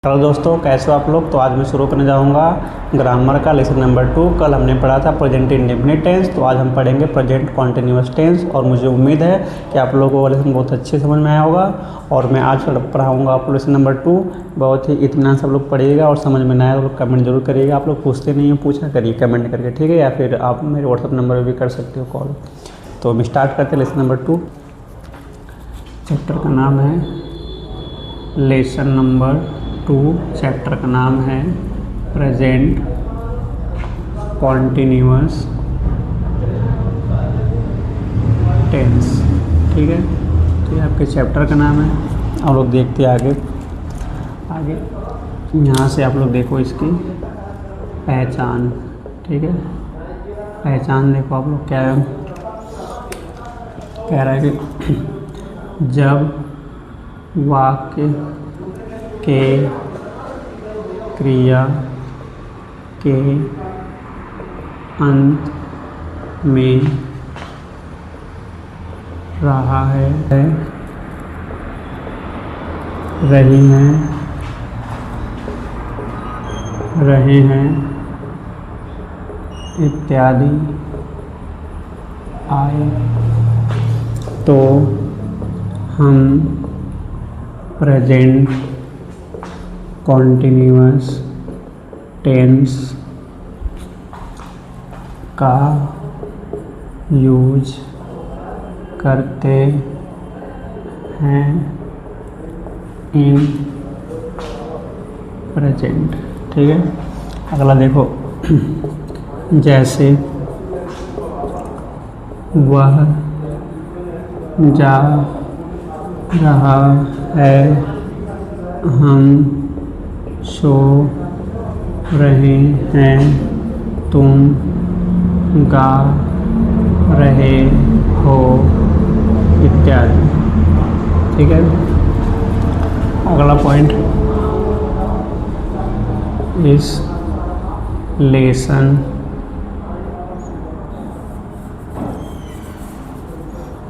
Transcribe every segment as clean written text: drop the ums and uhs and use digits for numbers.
Hello दोस्तों, कैसे हो आप लोग। तो आज मैं शुरू करने जाऊंगा ग्रामर का लेसन नंबर 2। कल हमने पढ़ा था प्रेजेंट इंडेफिनिट टेंस, तो आज हम पढ़ेंगे प्रेजेंट कॉन्टिन्यूअस टेंस। और मुझे उम्मीद है कि आप लोगों को लेसन बहुत अच्छे समझ में आया होगा। और मैं आज पढ़ाऊंगा आपको लेसन नंबर 2। बहुत ही इत्मीनान से आप लोग पढ़िएगा और समझ में ना आए तो लोग कमेंट जरूर करिएगा। आप लोग पूछते नहीं हो, पूछा करिए कमेंट करके, ठीक है। या फिर आप मेरे व्हाट्सअप नंबर पर भी कर सकते हो कॉल। तो हम स्टार्ट करते हैं लेसन नंबर 2। चैप्टर का नाम है लेसन नंबर 2। चैप्टर का नाम है प्रेजेंट कॉन्टिन्यूअस टेंस, ठीक है। तो ये आपके चैप्टर का नाम है। आप लोग देखते हैं आगे आगे यहाँ से आप लोग देखो इसकी पहचान, ठीक है। पहचान देखो आप लोग क्या है, कह रहा है कि जब वाक्य के क्रिया के अंत में रहा है, रही हैं, रहे हैं इत्यादि आए तो हम प्रेजेंट कॉन्टिन्यूअस टेंस का यूज करते हैं इन प्रेजेंट, ठीक है। अगला देखो, जैसे वह जा रहा है, हम सो रहे हैं, तुम गा रहे हो इत्यादि, ठीक है। अगला पॉइंट, इस लेसन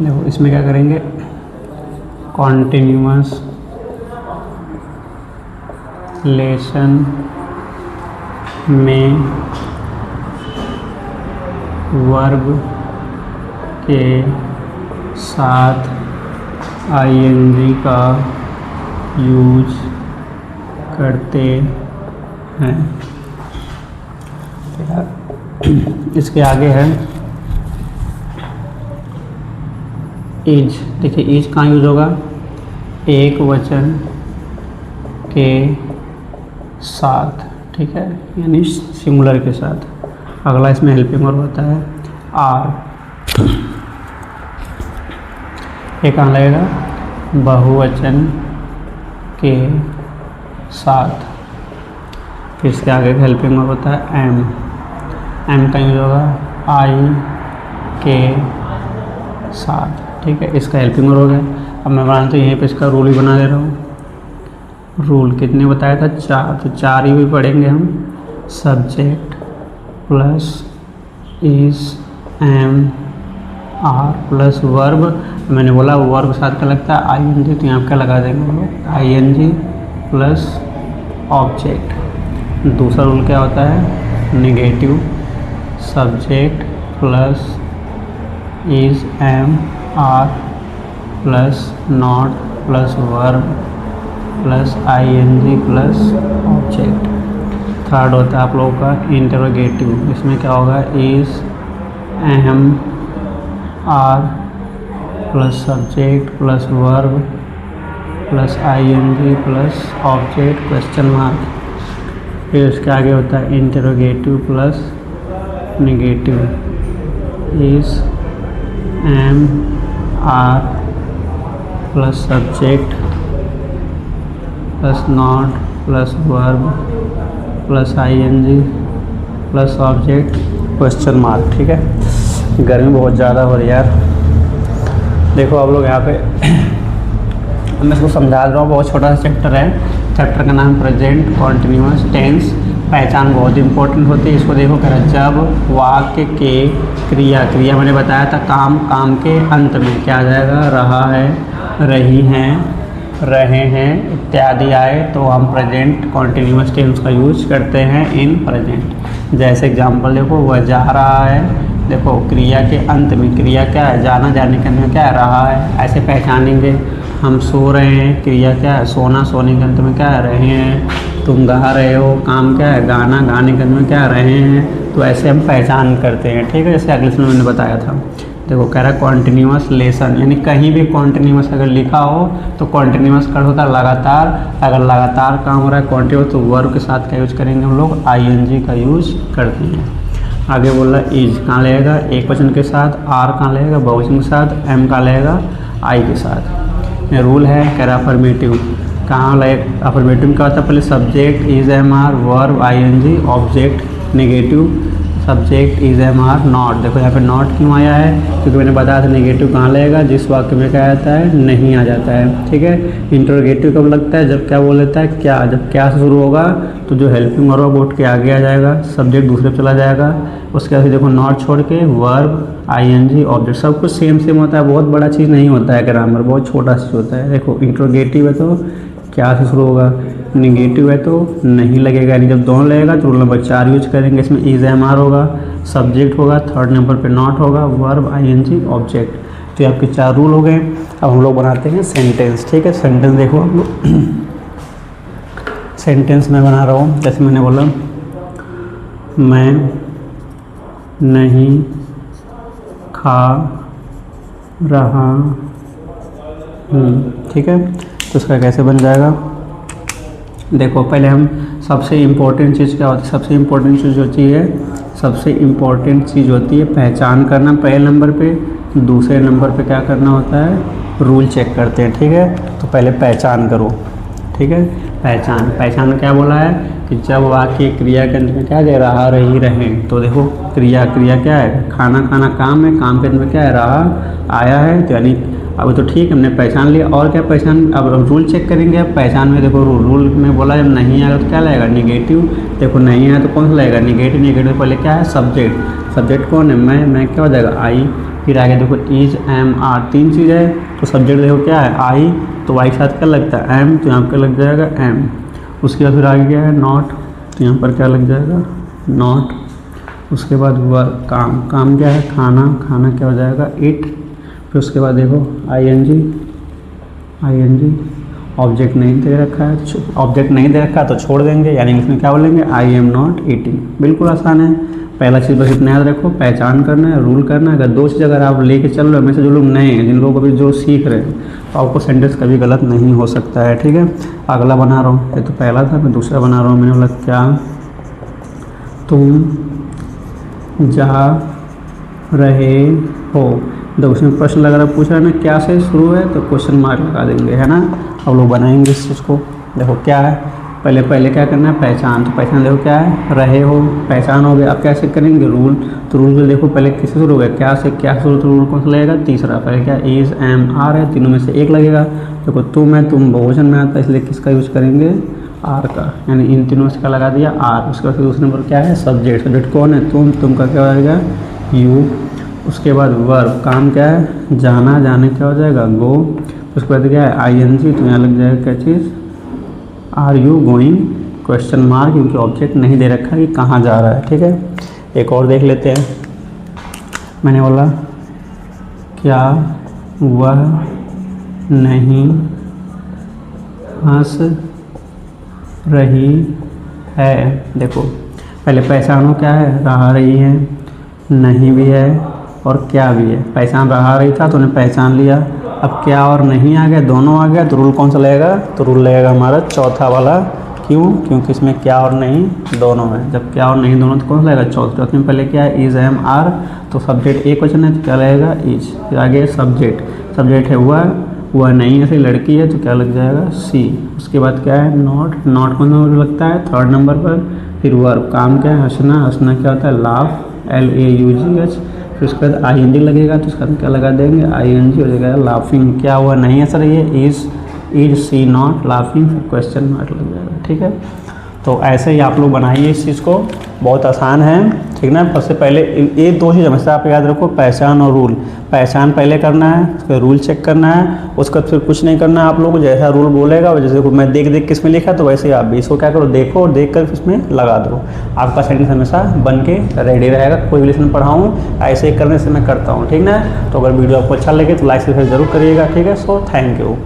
देखो, इसमें क्या करेंगे, कॉन्टिन्यूअस लेसन में वर्ब के साथ आईएनजी का यूज करते हैं। इसके आगे है इज। देखिए इज कहाँ यूज होगा, एक वचन के साथ, ठीक है, यानी सिंगुलर के साथ। अगला इसमें हेल्पिंग वर्ब होता है आर। ये कहाँ लगेगा, बहुवचन के साथ। फिर इसके आगे हेल्पिंग वर्ब होता है एम। एम का यूज होगा आई के साथ, ठीक है। इसका हेल्पिंग वर्ब हो गया। अब मैं बनाता हूँ यहीं पे इसका रूल ही बना दे रहा हूँ। रूल कितने बताया था, 4, तो 4 ही भी पढ़ेंगे हम। Subject plus is am are plus verb. मैंने बोला वर्ब साथ का लगता है आईएनजी, तो यहाँ क्या लगा देंगे हम लोग, आईएनजी प्लस ऑब्जेक्ट। दूसरा रूल क्या होता है, negative. Subject plus is am are plus not plus verb plus ING plus object. Third होता है आप लोगों का इंटरोगेटिव। इसमें क्या होगा, is am are plus subject plus verb plus ING plus object question mark. फिर उसके आगे होता है interrogative plus negative. Is am are plus subject plus not plus verb plus ING plus object question mark, ठीक है। गर्मी बहुत ज़्यादा हो रही है यार। देखो आप लोग यहाँ पे मैं इसको समझा रहा हूँ, बहुत छोटा सा चैप्टर है। चैप्टर का नाम प्रेजेंट कॉन्टिन्यूअस टेंस। पहचान बहुत इंपॉर्टेंट होती है। इसको देखो, कह रहा जब वाक्य के क्रिया, क्रिया मैंने बताया था काम, काम के अंत में क्या आ जाएगा, रहा है, रही हैं रहे हैं इत्यादि आए तो हम प्रेजेंट कॉन्टिन्यूअस टेंस का यूज करते हैं इन प्रेजेंट। जैसे एग्जांपल देखो, वह जा रहा है, देखो क्रिया के अंत में क्रिया क्या है, जाना, जाने के अंत में क्या है, रहा है, ऐसे पहचानेंगे। हम सो रहे हैं, क्रिया क्या है, सोना, सोने के अंत में क्या है, रहे हैं। तुम गा रहे हो, काम क्या है, गाना, गाने के अंत में क्या रहे हैं। तो ऐसे हम पहचान करते हैं, ठीक है। जैसे अगले समय मैंने बताया था, देखो कह रहा है कॉन्टिन्यूअस लेसन, यानी कहीं भी कॉन्टिन्यूअस अगर लिखा हो तो कॉन्टिन्यूअस का होता है लगातार। अगर लगातार काम हो रहा है कॉन्टिन्यूअस, तो वर्ब के साथ क्या यूज करेंगे हम लोग, ING का यूज करते हैं। आगे बोल रहा है इज कहाँ लगेगा, एक वचन के साथ, आर कहाँ लगेगा, बहुवचन के साथ, एम कहाँ लगेगा, आई के साथ। ये रूल है, कह रहा अफर्मेटिव कहाँ लगे, अफर्मेटिव क्या होता है, पहले subject is MR, verb ING, object negative, subject is MR, not. देखो यहाँ पे नॉट क्यों आया है, क्योंकि मैंने बताया था नेगेटिव कहाँ लगेगा, जिस वाक्य में क्या आता है, नहीं आ जाता है, ठीक है। इंटरोगेटिव कब लगता है, जब क्या बोल देता है, क्या, जब क्या से शुरू होगा तो जो हेल्पिंग वर्ब होगा उठ के आगे आ जाएगा, सब्जेक्ट दूसरे पे चला जाएगा। उसके बाद देखो नॉट छोड़ के वर्ब ING, ऑब्जेक्ट, सब कुछ सेम सेम होता है, बहुत बड़ा चीज़ नहीं होता है, ग्रामर बहुत छोटा चीज़ होता है। देखो इंटरोगेटिव है तो क्या से शुरू होगा, निगेटिव है तो नहीं लगेगा, यानी जब दोनों लगेगा तो रूल नंबर 4 यूज करेंगे। इसमें इज MR होगा, सब्जेक्ट होगा, थर्ड नंबर पे नॉट होगा, वर्ब ING, ऑब्जेक्ट। तो ये आपके 4 रूल हो गए। अब हम लोग बनाते हैं सेंटेंस, ठीक है। सेंटेंस देखो आप लोग, सेंटेंस मैं बना रहा हूँ। जैसे मैंने बोला मैं नहीं खा रहा हूँ, ठीक है। तो उसका कैसे बन जाएगा, देखो पहले हम सबसे इम्पोर्टेंट चीज़ क्या होती है, सबसे इम्पोर्टेंट चीज़ होती है, सबसे इम्पोर्टेंट चीज़ होती है पहचान करना पहले नंबर पे। दूसरे नंबर पे क्या करना होता है, रूल चेक करते हैं, ठीक है। तो पहले पहचान करो, ठीक है। पहचान, पहचान में क्या बोला है कि जब वाक्य क्रिया के अंत में क्या दे रहा, रही, रहे। तो देखो क्रिया, क्रिया क्या है, खाना खाना काम है, काम के अंत में क्या है, रहा आया है, तो यानी अब तो ठीक है हमने पहचान लिया। और क्या पहचान, अब रूल चेक करेंगे। अब पहचान में देखो रूल में बोला जब नहीं आएगा तो क्या लगेगा, निगेटिव। देखो नहीं आया तो कौन सा लगेगा, निगेटिव। निगेटिव पहले क्या है, सब्जेक्ट, सब्जेक्ट कौन है, मैं क्या हो जाएगा, आई। फिर आगे देखो इज MR, 3 चीज़ है, तो सब्जेक्ट देखो क्या है, आई, तो आई के साथ क्या लगता है, एम, तो यहाँ पर लग जाएगा एम। उसके बाद फिर आगे क्या है, नॉट, तो यहाँ पर क्या लग जाएगा, नॉट। उसके बाद वर्क, काम, काम क्या है, खाना, खाना क्या हो जाएगा, इट। फिर उसके बाद देखो ING, ऑब्जेक्ट नहीं दे रखा है, ऑब्जेक्ट नहीं दे रखा तो छोड़ देंगे, यानी इसमें क्या बोलेंगे, I am not eating। बिल्कुल आसान है। पहला चीज़ बस इतना याद रखो, पहचान करना है, रूल करना है। अगर 2 चीज़ अगर आप लेके चल रहे हो, में से जो लोग नए हैं, जिन लोग अभी जो सीख रहे हैं, तो आपको सेंटेंस कभी गलत नहीं हो सकता है, ठीक है। अगला बना रहा हूँ, ये तो पहला था, मैं दूसरा बना रहा हूँ। मैंने बोला क्या तुम जा रहे हो, तो उसमें प्रश्न लग रहा, पूछ रहा है ना क्या से शुरू है, तो क्वेश्चन मार्क लगा देंगे, है ना। अब लोग बनाएंगे इस चीज़ को। देखो क्या है, पहले क्या करना है, पहचान। तो पहचान देखो क्या है, रहे हो, पहचान हो गया। अब कैसे करेंगे, रूल। तो रूल में देखो पहले किससे शुरू हो गया, क्या से, क्या शुरू, तो रूल कौन सा लगेगा, तीसरा। पहले क्या, इज MR है, तीनों में से एक लगेगा। देखो तुम है, तुम बहुवचन में आता है, इसलिए किसका यूज करेंगे, आर का, यानी इन तीनों से क्या लगा दिया, आर। उसके बाद दूसरे नंबर क्या है, सब्जेक्ट। सब्जेक्ट कौन है, तुम का क्या हो जाएगा, यू। उसके बाद वर्ब, काम क्या है, जाना, जाने क्या हो जाएगा, गो। उसके बाद क्या है, ING, तो यहाँ लग जाएगा क्या चीज़, are you going, question mark, क्योंकि ऑब्जेक्ट नहीं दे रखा कि कहाँ जा रहा है, ठीक है। एक और देख लेते हैं। मैंने बोला क्या वह नहीं हंस रही है। देखो पहले पहचानो क्या है, रहा, रही है, नहीं भी है और क्या भी है। पहचान रहा रही था तो उन्हें पहचान लिया। अब क्या और नहीं आ गया, दोनों आ गया, तो रूल कौन सा लगेगा, तो रूल लगेगा हमारा चौथा वाला। क्यों, क्योंकि इसमें क्या और नहीं दोनों है। जब क्या और नहीं दोनों तो कौन सा लगेगा, चौथे में पहले क्या है, इज MR, तो सब्जेक्ट एक वचन है तो क्या लगेगा, इज। फिर आगे सब्जेक्ट है वह नहीं है, लड़की है तो क्या लग जाएगा, सी। उसके बाद क्या है, नॉट कौन सा लगता है, थर्ड नंबर पर। फिर वर्ब, काम क्या है, हंसना क्या होता है, लाफ, LAUGH। फिर उसके बाद ING लगेगा, तो उसका क्या लगा देंगे, ING हो जाएगा, लाफिंग। क्या हुआ, नहीं है सर, ये इज सी नॉट लाफिंग, फिर क्वेश्चन मार्क लग जाएगा, ठीक है। तो ऐसे ही आप लोग बनाइए इस चीज़ को, बहुत आसान है। ठीक ना। सबसे पहले ये दो चीज़ हमेशा आप याद रखो, पहचान और रूल। पहचान पहले करना है, उसका रूल चेक करना है, उसका फिर कुछ नहीं करना है आप लोगों को। जैसा रूल बोलेगा, जैसे मैं देख देख के इसमें लिखा तो वैसे ही आप भी इसको क्या करो, देखो और देख कर इसमें लगा दो। आपका सेंटेंस हमेशा बन के रेडी रहेगा। कोई भी लेसन पढ़ाऊँ ऐसे ही करने से मैं करता हूँ, ठीक ना। तो अगर वीडियो आपको अच्छा लगे तो लाइक से जरूर करिएगा, ठीक है। So thank you.